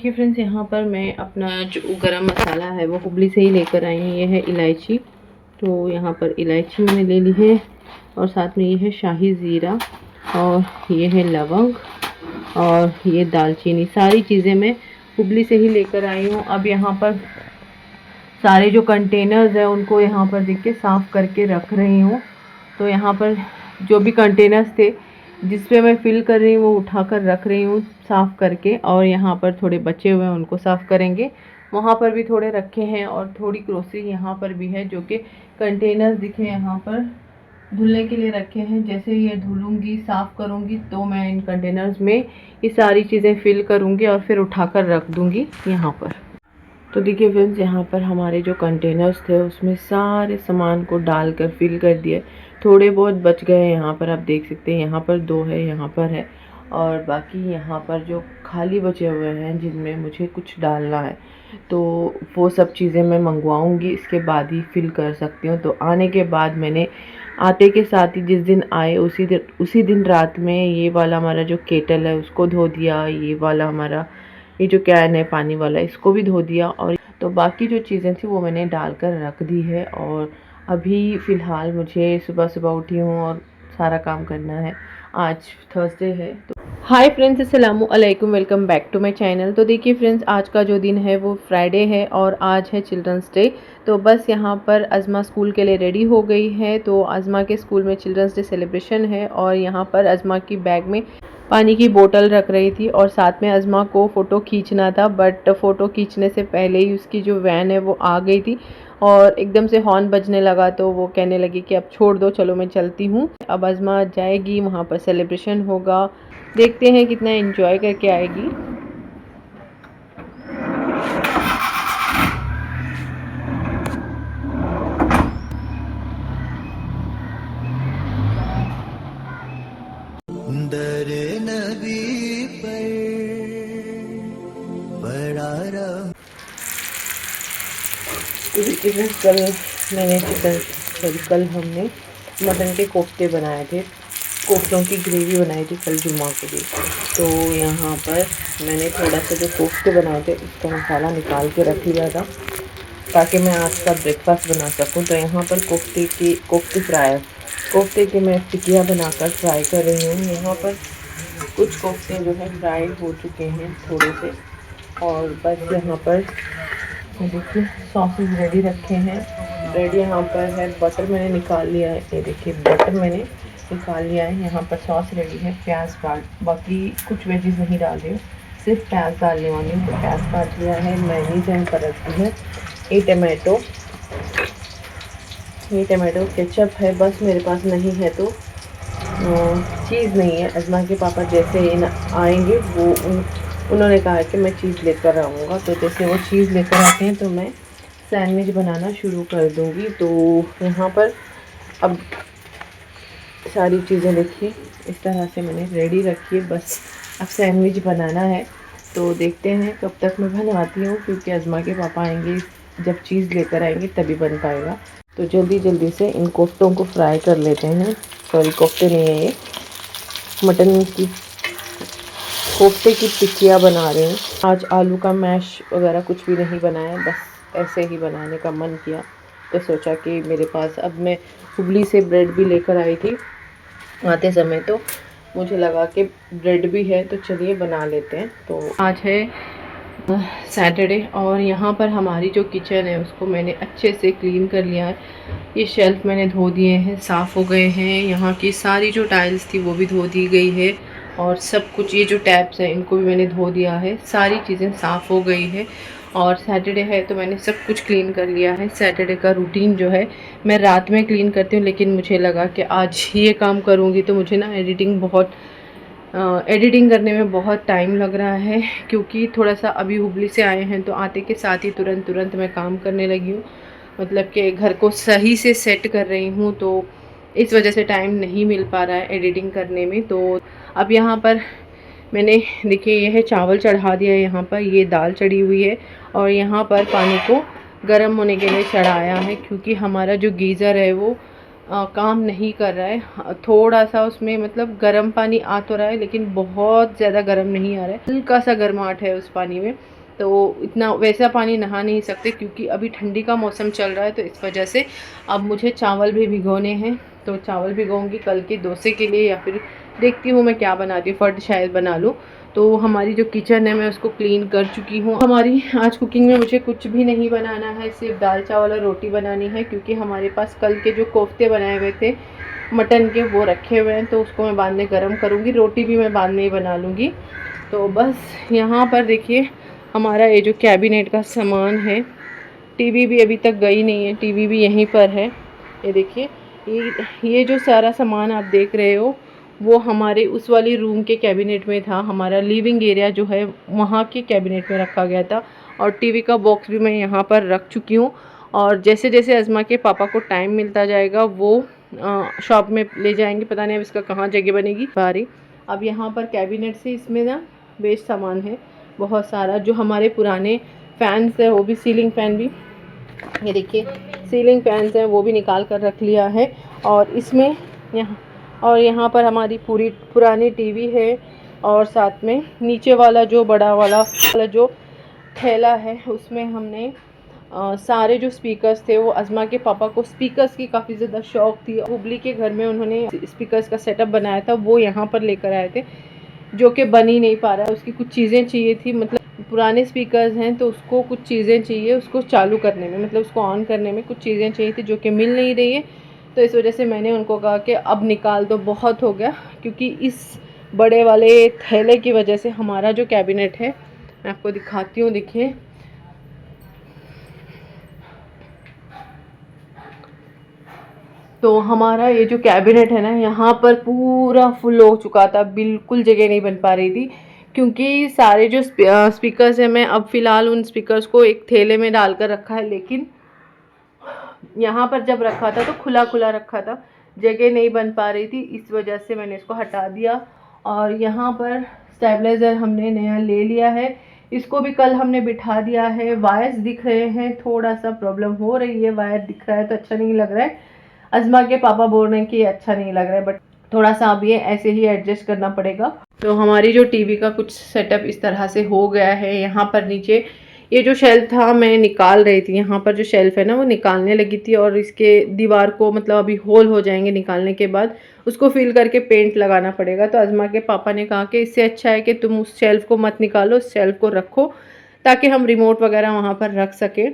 देखिए फ्रेंड्स, यहाँ पर मैं अपना जो गरम मसाला है वो हुबली से ही लेकर आई हूँ। ये है इलायची, तो यहाँ पर इलायची मैंने ले ली है और साथ में ये है शाही ज़ीरा और ये है लवंग और ये दालचीनी। सारी चीज़ें मैं हुबली से ही लेकर आई हूँ। अब यहाँ पर सारे जो कंटेनर्स हैं उनको यहाँ पर देखिए साफ़ करके रख रही हूँ। तो यहाँ पर जो भी कंटेनर्स थे जिस पे मैं फ़िल कर रही हूँ वो उठाकर रख रही हूँ साफ़ करके, और यहाँ पर थोड़े बचे हुए हैं उनको साफ़ करेंगे। वहाँ पर भी थोड़े रखे हैं और थोड़ी ग्रोसरी यहाँ पर भी है जो कि कंटेनर्स दिखे यहाँ पर धुलने के लिए रखे हैं। जैसे ये धुलूँगी साफ़ करूँगी तो मैं इन कंटेनर्स में ये सारी चीज़ें फ़िल करूँगी और फिर उठाकर रख दूँगी यहाँ पर। तो देखिए फ्रेंड्स, यहाँ पर हमारे जो कंटेनर्स थे उसमें सारे सामान को डालकर फिल कर दिए। थोड़े बहुत बच गए यहाँ पर, आप देख सकते हैं यहाँ पर 2 है, यहाँ पर है, और बाकी यहाँ पर जो खाली बचे हुए हैं जिनमें मुझे कुछ डालना है तो वो सब चीज़ें मैं मंगवाऊँगी, इसके बाद ही फिल कर सकती हूँ। तो आने के बाद मैंने आते के साथ ही जिस दिन आए उसी दिन रात में ये वाला हमारा जो केटल है उसको धो दिया, ये वाला हमारा ये जो कैन है पानी वाला इसको भी धो दिया, और तो बाकी जो चीज़ें थी वो मैंने डालकर रख दी है। और अभी फ़िलहाल मुझे सुबह सुबह उठी हूँ और सारा काम करना है। आज थर्सडे है। तो हाय फ्रेंड्स, अस्सलामु अलैकुम, welcome back to my channel. तो देखिए फ्रेंड्स, आज का जो दिन है वो फ्राइडे है और आज है चिल्ड्रंस डे। तो बस यहाँ पर अज़मा स्कूल के लिए रेडी हो गई है। तो अज़मा के स्कूल में चिल्ड्रंस डे सेलिब्रेशन है और यहाँ पर अज़मा की बैग में पानी की बोतल रख रही थी और साथ में अज़मा को फ़ोटो खींचना था, बट फ़ोटो खींचने से पहले ही उसकी जो वैन है वो आ गई थी और एकदम से हॉर्न बजने लगा। तो वो कहने लगी कि अब छोड़ दो, चलो मैं चलती हूँ। अब अज़मा जाएगी, वहाँ पर सेलिब्रेशन होगा, देखते हैं कितना एंजॉय करके आएगी। दर नबी पर बड़ा कल हमने मटन के कोफ्ते बनाए थे, कोफ्तों की ग्रेवी बनाई थी कल जुम्मा के लिए। तो यहाँ पर मैंने थोड़ा सा जो कोफ्ते बनाए थे उसका मसाला निकाल के रख लिया था ताकि मैं आज का ब्रेकफास्ट बना सकूं। तो यहाँ पर कोफ्ते की मैं टिकिया बनाकर फ्राई कर रही हूँ। यहाँ पर कुछ कोफ्ते जो है फ्राई हो चुके हैं थोड़े से, और बस यहाँ पर देखिए सॉसेस रेडी रखे हैं। ब्रेड यहाँ पर है, बटर मैंने निकाल लिया है, ये देखिए बटर मैंने निकाल लिया है। यहाँ पर सॉस रेडी है, प्याज काट, बाकी कुछ वेजेस नहीं डाल रही हूँ, सिर्फ प्याज डालने वाली हूँ। तो प्याज काट लिया है, मेयोनीज है परत दी है, ये टमाटो केचप है, बस मेरे पास नहीं है तो चीज़ नहीं है। अज़मा के पापा जैसे आएंगे वो उन्होंने कहा कि मैं चीज़ लेकर आऊँगा, तो जैसे वो चीज़ लेकर आते हैं तो मैं सैंडविच बनाना शुरू कर दूँगी। तो यहाँ पर अब सारी चीज़ें देखिए इस तरह से मैंने रेडी रखी है, बस अब सैंडविच बनाना है। तो देखते हैं कब तक मैं बनवाती हूँ, क्योंकि अज़मा के पापा आएंगे, जब चीज़ लेकर आएंगे तभी बन पाएगा। तो जल्दी से इन कोफ्तों को फ्राई कर लेते हैं। सॉरी, कोफ्ते नहीं है, ये मटन की कोफ्ते की टिक्कियाँ बना रही हूँ। आज आलू का मैश वगैरह कुछ भी नहीं बनाया, बस ऐसे ही बनाने का मन किया तो सोचा कि मेरे पास, अब मैं हुबली से ब्रेड भी लेकर आई थी आते समय, तो मुझे लगा कि ब्रेड भी है तो चलिए बना लेते हैं। तो आज है सैटरडे और यहाँ पर हमारी जो किचन है उसको मैंने अच्छे से क्लीन कर लिया है। ये शेल्फ़ मैंने धो दिए हैं, साफ़ हो गए हैं। यहाँ की सारी जो टाइल्स थी वो भी धो दी गई है और सब कुछ, ये जो टैप्स हैं इनको भी मैंने धो दिया है। सारी चीज़ें साफ़ हो गई है और सैटरडे है तो मैंने सब कुछ क्लीन कर लिया है। सैटरडे का रूटीन जो है मैं रात में क्लीन करती हूँ, लेकिन मुझे लगा कि आज ये काम करूँगी तो मुझे ना एडिटिंग करने में बहुत टाइम लग रहा है, क्योंकि थोड़ा सा अभी हुबली से आए हैं तो आते के साथ ही तुरंत मैं काम करने लगी हूँ, मतलब कि घर को सही से सेट कर रही हूँ, तो इस वजह से टाइम नहीं मिल पा रहा है एडिटिंग करने में। तो अब यहाँ पर मैंने देखिए ये है चावल चढ़ा दिया है, यहाँ पर ये दाल चढ़ी हुई है और यहाँ पर पानी को गर्म होने के लिए चढ़ाया है, क्योंकि हमारा जो गीज़र है वो काम नहीं कर रहा है। थोड़ा सा उसमें मतलब गर्म पानी आ तो रहा है लेकिन बहुत ज़्यादा गर्म नहीं आ रहा है, हल्का सा गर्माहट है उस पानी में। तो इतना वैसा पानी नहा नहीं सकते क्योंकि अभी ठंडी का मौसम चल रहा है, तो इस वजह से अब मुझे चावल भी भिगोने हैं। तो चावल भिगोऊंगी कल के डोसे के लिए, या फिर देखती हूँ मैं क्या बनाती हूँ, फट शायद बना लूँ। तो हमारी जो किचन है मैं उसको क्लीन कर चुकी हूँ। हमारी आज कुकिंग में मुझे कुछ भी नहीं बनाना है, सिर्फ दाल चावल और रोटी बनानी है, क्योंकि हमारे पास कल के जो कोफ्ते बनाए हुए थे मटन के वो रखे हुए हैं, तो उसको मैं बाद में गर्म करूँगी। रोटी भी मैं बाद में ही बना लूँगी। तो बस यहाँ पर देखिए हमारा ये जो कैबिनेट का सामान है, टीवी भी अभी तक गई नहीं है, टीवी भी यहीं पर है। ये देखिए ये जो सारा सामान आप देख रहे हो वो हमारे उस वाली रूम के कैबिनेट में था। हमारा लिविंग एरिया जो है वहाँ के कैबिनेट में रखा गया था, और टीवी का बॉक्स भी मैं यहाँ पर रख चुकी हूँ। और जैसे जैसे अज़मा के पापा को टाइम मिलता जाएगा वो शॉप में ले जाएंगे, पता नहीं अब इसका कहाँ जगह बनेगी बारी। अब यहाँ पर कैबिनेट से इसमें ना वेस्ट सामान है बहुत सारा, जो हमारे पुराने फैंस है वो भी, सीलिंग फ़ैन भी, ये देखिए सीलिंग फैंस हैं वो भी निकाल कर रख लिया है। और इसमें यहाँ पर हमारी पूरी पुरानी टीवी है, और साथ में नीचे वाला जो बड़ा वाला जो थैला है उसमें हमने सारे जो स्पीकर्स थे, वो अज़मा के पापा को स्पीकर्स की काफ़ी ज़्यादा शौक़ थी। हुबली के घर में उन्होंने स्पीकर्स का सेटअप बनाया था, वो यहाँ पर लेकर आए थे, जो कि बन ही नहीं पा रहा है। उसकी कुछ चीज़ें चाहिए थी, मतलब पुराने स्पीकर्स हैं तो उसको कुछ चीज़ें चाहिए उसको चालू करने में, मतलब उसको ऑन करने में कुछ चीज़ें चाहिए थी जो कि मिल नहीं रही है। तो इस वजह से मैंने उनको कहा कि अब निकाल दो, बहुत हो गया, क्योंकि इस बड़े वाले थैले की वजह से हमारा जो कैबिनेट है, मैं आपको दिखाती हूँ, देखिए तो हमारा ये जो कैबिनेट है ना यहाँ पर पूरा फुल हो चुका था, बिल्कुल जगह नहीं बन पा रही थी, क्योंकि सारे जो स्पीकर्स हैं, मैं अब फ़िलहाल उन स्पीकर्स को एक थैले में डालकर रखा है, लेकिन यहाँ पर जब रखा था तो खुला खुला रखा था, जगह नहीं बन पा रही थी, इस वजह से मैंने इसको हटा दिया। और यहाँ पर स्टेबलाइज़र हमने नया ले लिया है, इसको भी कल हमने बिठा दिया है। वायर्स दिख रहे हैं, थोड़ा सा प्रॉब्लम हो रही है, वायर दिख रहा है तो अच्छा नहीं लग रहा है। अज़मा के पापा बोल रहे हैं कि अच्छा नहीं लग रहा है, बट थोड़ा सा अब ये ऐसे ही एडजस्ट करना पड़ेगा। तो हमारी जो टीवी का कुछ सेटअप इस तरह से हो गया है। यहाँ पर नीचे ये जो शेल्फ था मैं निकाल रही थी, यहाँ पर जो शेल्फ है ना वो निकालने लगी थी, और इसके दीवार को मतलब अभी होल हो जाएंगे निकालने के बाद, उसको फिल करके पेंट लगाना पड़ेगा। तो अज़मा के पापा ने कहा कि इससे अच्छा है कि तुम उस शेल्फ को मत निकालो, उस शेल्फ को रखो ताकि हम रिमोट वगैरह वहाँ पर रख सकें।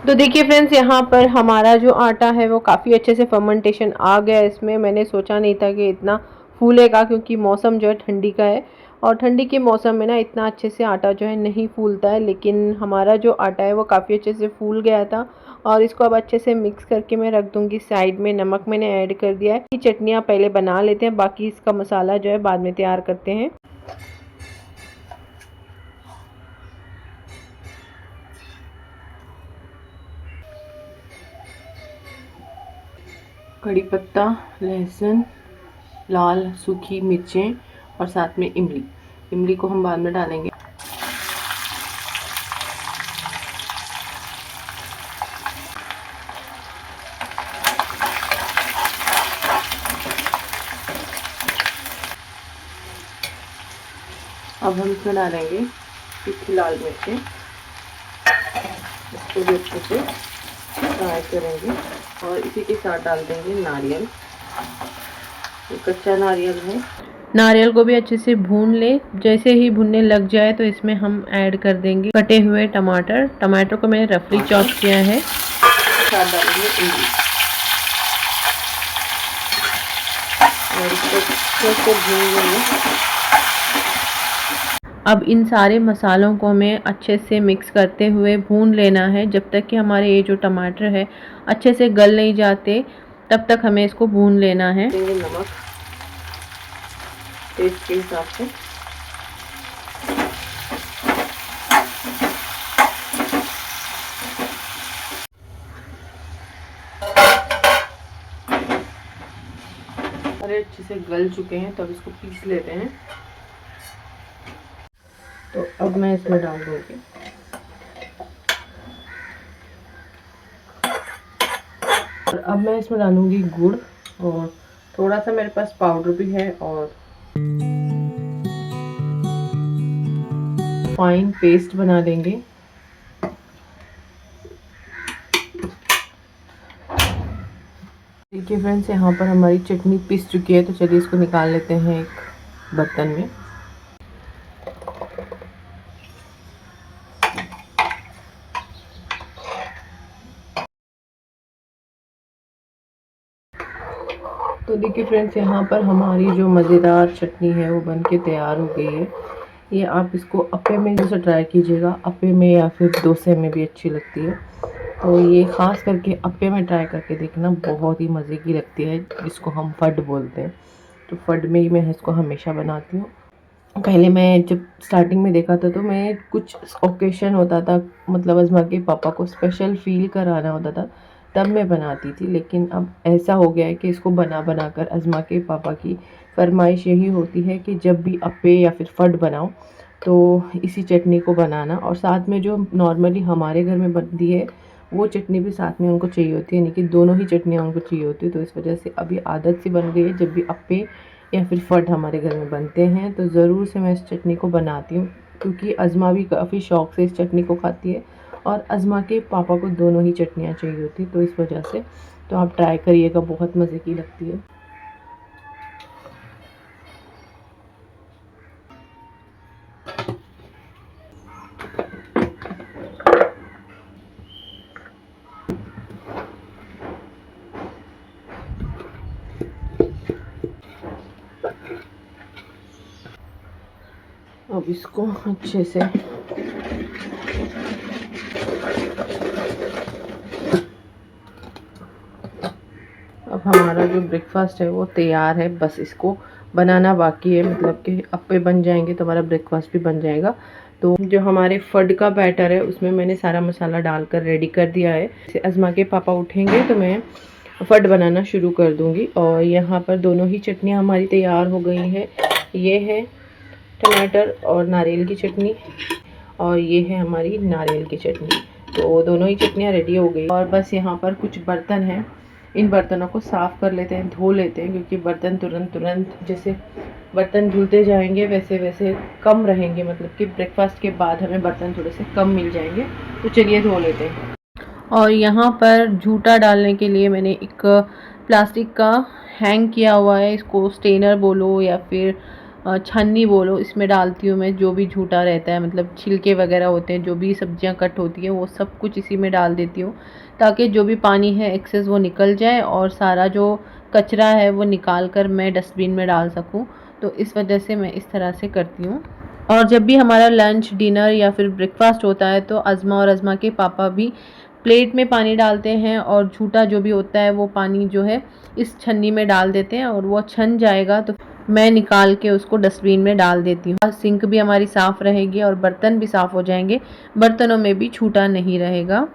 तो देखिए फ्रेंड्स, यहाँ पर हमारा जो आटा है वो काफ़ी अच्छे से फर्मेंटेशन आ गया है इसमें। मैंने सोचा नहीं था कि इतना फूलेगा, क्योंकि मौसम जो है ठंडी का है, और ठंडी के मौसम में ना इतना अच्छे से आटा जो है नहीं फूलता है, लेकिन हमारा जो आटा है वो काफ़ी अच्छे से फूल गया था। और इसको अब अच्छे से मिक्स करके मैं रख दूँगी साइड में। नमक मैंने ऐड कर दिया है। चटनियाँ पहले बना लेते हैं, बाकी इसका मसाला जो है बाद में तैयार करते हैं। कड़ी पत्ता, लहसुन, लाल सूखी मिर्चें, और साथ में इमली। इमली को हम बाद में डालेंगे। अब हम इसमें डालेंगे तीखी लाल मिर्चें, इसको भी अच्छे से फ्राई करेंगे, और इसी के साथ डाल देंगे नारियल। ये कच्चा नारियल है। नारियल को भी अच्छे से भून ले। जैसे ही भुनने लग जाए तो इसमें हम ऐड कर देंगे कटे हुए टमाटर। टमाटर को मैंने रफली चॉप किया है। साथ डालेंगे इमली, और इसको अच्छे से भून लेंगे। अब इन सारे मसालों को हमें अच्छे से मिक्स करते हुए भून लेना है, जब तक कि हमारे ये जो टमाटर है अच्छे से गल नहीं जाते, तब तक हमें इसको भून लेना है। नमक टेस्ट के हिसाब से, अच्छे से गल चुके हैं, तो अब इसको पीस लेते हैं। तो अब मैं इसमें डाल दूँगी और अब मैं इसमें डालूँगी गुड़, और थोड़ा सा मेरे पास पाउडर भी है, और फाइन पेस्ट बना लेंगे। देखिए फ्रेंड्स, यहाँ पर हमारी चटनी पिस चुकी है, तो चलिए इसको निकाल लेते हैं एक बर्तन में। तो देखिए फ्रेंड्स, यहाँ पर हमारी जो मज़ेदार चटनी है वो बन के तैयार हो गई है। ये आप इसको अप्पे में जैसे ट्राई कीजिएगा, अप्पे में या फिर डोसे में भी अच्छी लगती है। तो ये ख़ास करके अप्पे में ट्राई करके देखना, बहुत ही मज़े की लगती है, जिसको हम फड बोलते हैं। तो फड में ही मैं इसको हमेशा बनाती हूँ। पहले मैं जब स्टार्टिंग में देखा था, तो मैं कुछ ओकेशन होता था, मतलब अज़मा के पापा को स्पेशल फ़ील कराना होता था, तब मैं बनाती थी। लेकिन अब ऐसा हो गया है कि इसको बना बना कर अज़मा के पापा की फरमाइश यही होती है कि जब भी अप्पे या फिर फड बनाओ तो इसी चटनी को बनाना, और साथ में जो नॉर्मली हमारे घर में बनती है वो चटनी भी साथ में उनको चाहिए होती है, यानी कि दोनों ही चटनियाँ उनको चाहिए होती है। तो इस वजह से अभी आदत सी बन गई है, जब भी अप्पे या फिर फड हमारे घर में बनते हैं तो ज़रूर से मैं इस चटनी को बनाती हूँ, क्योंकि अज़मा भी काफ़ी शौक़ से इस चटनी को खाती है, और अज़मा के पापा को दोनों ही चटनियाँ चाहिए होती, तो इस वजह से। तो आप ट्राई करिएगा, बहुत मज़े की लगती है। अब इसको अच्छे से अब हमारा जो ब्रेकफास्ट है वो तैयार है, बस इसको बनाना बाकी है। मतलब कि अप्पे बन जाएंगे तो हमारा ब्रेकफास्ट भी बन जाएगा। तो जो हमारे फड का बैटर है उसमें मैंने सारा मसाला डालकर रेडी कर दिया है। जैसे अज़मा के पापा उठेंगे तो मैं फड बनाना शुरू कर दूंगी। और यहाँ पर दोनों ही चटनियाँ हमारी तैयार हो गई हैं। ये है टमाटर और नारियल की चटनी, और ये है हमारी नारियल की चटनी। तो दोनों ही चटनियाँ रेडी हो गई, और बस यहाँ पर कुछ बर्तन हैं, इन बर्तनों को साफ़ कर लेते हैं, धो लेते हैं, क्योंकि बर्तन तुरंत जैसे बर्तन धुलते जाएंगे वैसे वैसे कम रहेंगे, मतलब कि ब्रेकफास्ट के बाद हमें बर्तन थोड़े से कम मिल जाएंगे। तो चलिए धो लेते हैं। और यहाँ पर झूठा डालने के लिए मैंने एक प्लास्टिक का हैंग किया हुआ है, इसको स्टेनर बोलो या फिर छन्नी बोलो, इसमें डालती हूँ मैं जो भी झूठा रहता है, मतलब छिलके वगैरह होते हैं, जो भी सब्जियां कट होती हैं वो सब कुछ इसी में डाल देती हूँ, ताकि जो भी पानी है एक्सेस वो निकल जाए और सारा जो कचरा है वो निकाल कर मैं डस्टबिन में डाल सकूँ। तो इस वजह से मैं इस तरह से करती हूँ। और जब भी हमारा लंच, डिनर या फिर ब्रेकफास्ट होता है तो अज़मा और अज़मा के पापा भी प्लेट में पानी डालते हैं, और झूठा जो भी होता है वो पानी जो है इस छन्नी में डाल देते हैं, और वो छन जाएगा तो मैं निकाल के उसको डस्टबिन में डाल देती हूँ। सिंक भी हमारी साफ़ रहेगी और बर्तन भी साफ़ हो जाएंगे, बर्तनों में भी छूटा नहीं रहेगा।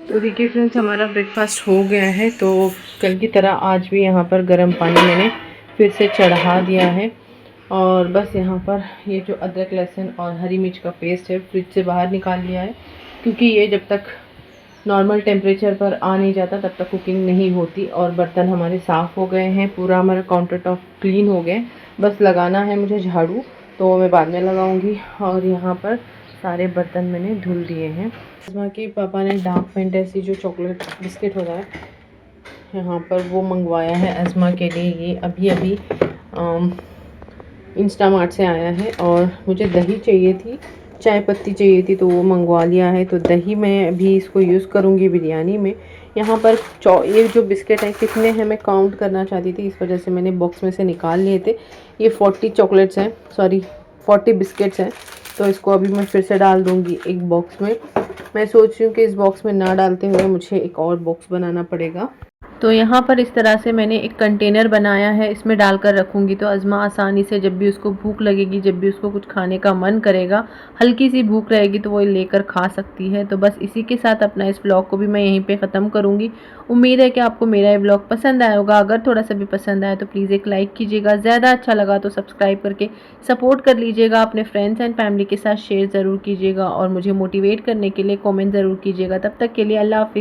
तो देखिए फ्रेंड्स, हमारा ब्रेकफास्ट हो गया है। तो कल की तरह आज भी यहाँ पर गर्म पानी मैंने फिर से चढ़ा दिया है। और बस यहाँ पर ये जो अदरक लहसुन और हरी मिर्च का पेस्ट है फ्रिज से बाहर निकाल लिया है, क्योंकि ये जब तक नॉर्मल टेम्परेचर पर आ नहीं जाता तब तक कुकिंग नहीं होती। और बर्तन हमारे साफ़ हो गए हैं, पूरा हमारा काउंटर टॉप क्लीन हो गए, बस लगाना है मुझे झाड़ू, तो मैं बाद में लगाऊंगी। और यहाँ पर सारे बर्तन मैंने धुल दिए हैं। अज़मा के पापा ने डार्क फैंटेसी जो चॉकलेट बिस्किट होता है यहाँ पर वो मंगवाया है अज़मा के लिए। ये अभी अभी इंस्टामार्ट से आया है। और मुझे दही चाहिए थी, चाय पत्ती चाहिए थी, तो वो मंगवा लिया है। तो दही मैं अभी इसको यूज़ करूँगी बिरयानी में। यहाँ पर ये जो बिस्किट है कितने हैं मैं काउंट करना चाहती थी, इस वजह से मैंने बॉक्स में से निकाल लिए थे। ये 40 चॉकलेट्स हैं, सॉरी 40 बिस्किट्स हैं। तो इसको अभी मैं फिर से डाल दूँगी एक बॉक्स में। मैं सोच रही हूँ कि इस बॉक्स में ना डालते हुए मुझे एक और बॉक्स बनाना पड़ेगा। तो यहाँ पर इस तरह से मैंने एक कंटेनर बनाया है, इसमें डालकर रखूँगी तो अज़मा आसानी से जब भी उसको भूख लगेगी, जब भी उसको कुछ खाने का मन करेगा, हल्की सी भूख रहेगी तो वो लेकर खा सकती है। तो बस इसी के साथ अपना इस ब्लॉग को भी मैं यहीं पे ख़त्म करूँगी। उम्मीद है कि आपको मेरा ये ब्लॉग पसंद आया होगा। अगर थोड़ा सा भी पसंद आया तो प्लीज़ एक लाइक कीजिएगा, ज़्यादा अच्छा लगा तो सब्सक्राइब करके सपोर्ट कर लीजिएगा। अपने फ्रेंड्स एंड फैमिली के साथ शेयर ज़रूर कीजिएगा और मुझे मोटिवेट करने के लिए कॉमेंट ज़रूर कीजिएगा। तब तक के लिए अल्लाह हाफ़िज़।